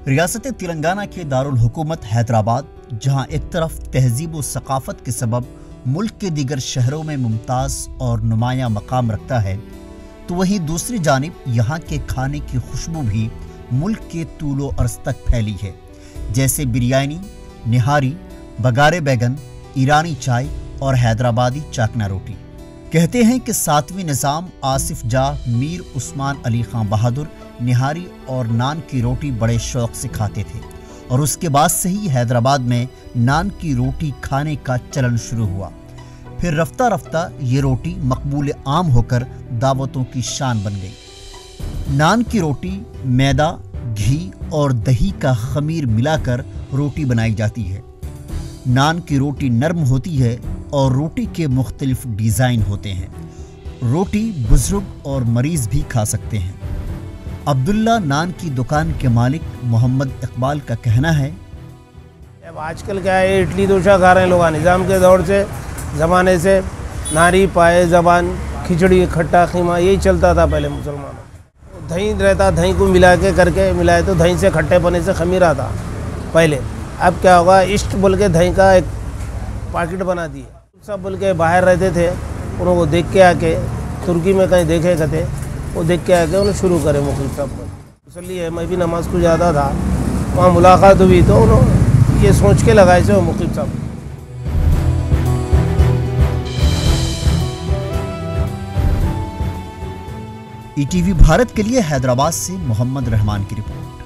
ریاست تلنگانہ کے دارالحکومت حیدرآباد، جہاں ایک طرف تہذیب و ثقافت کے سبب ملک کے دیگر شہروں میں ممتاز اور نمایاں مقام رکھتا ہے، تو وہیں دوسری جانب یہاں کے کھانے کی خوشبو بھی ملک کے طول و عرض تک پھیلی ہے، جیسے بریانی، نہاری، بگارے بیگن، ایرانی چائے اور حیدرآبادی چاکنا روٹی۔ کہتے ہیں کہ 7ویں نظام آصف جاہ میر عثمان علی خان بہادر نہاری اور نان کی روٹی بڑے شوق سے کھاتے تھے، اور اس کے بعد سے ہی حیدرآباد میں نان کی روٹی کھانے کا چلن شروع ہوا۔ پھر رفتہ رفتہ یہ روٹی مقبول عام ہو کر دعوتوں کی شان بن گئی۔ نان کی روٹی میدا، گھی اور دہی کا خمیر ملا کر روٹی بنائی جاتی ہے۔ نان کی روٹی نرم ہوتی ہے اور روٹی کے مختلف ڈیزائن ہوتے ہیں۔ روٹی بزرگ اور مریض بھی کھا سکتے ہیں۔ عبداللہ نان کی دکان کے مالک محمد اقبال کا کہنا ہے، اب آج کل کیا ہے، اڈلی دوشا کھا رہے ہیں لوگ، نظام کے دور سے زمانے سے ناری پائے زبان کھچڑی کھٹا خیمہ یہی چلتا تھا پہلے مسلمانوں۔ دہی رہتا، دہی کو ملا کے ملائے تو دہی سے کھٹے پنے سے خمیر آتا پہلے۔ اب کیا ہوگا، اسٹ بول کے دہی کا ایک پاکٹ بنا دیے، سب بول کے باہر رہتے تھے، انہوں کو دیکھ کے آ کے ترکی میں کہیں دیکھے کہتے وہ دیکھ کے آ کے انہوں شروع کرے مخلص صاحب کو مسلی ہے۔ میں بھی نماز کو جاتا تھا، وہاں ملاقات ہوئی تو انہوں یہ سوچ کے لگائے سے وہ مخلص صاحب۔ ETV بھارت کے لیے حیدرآباد سے محمد رحمان کی رپورٹ۔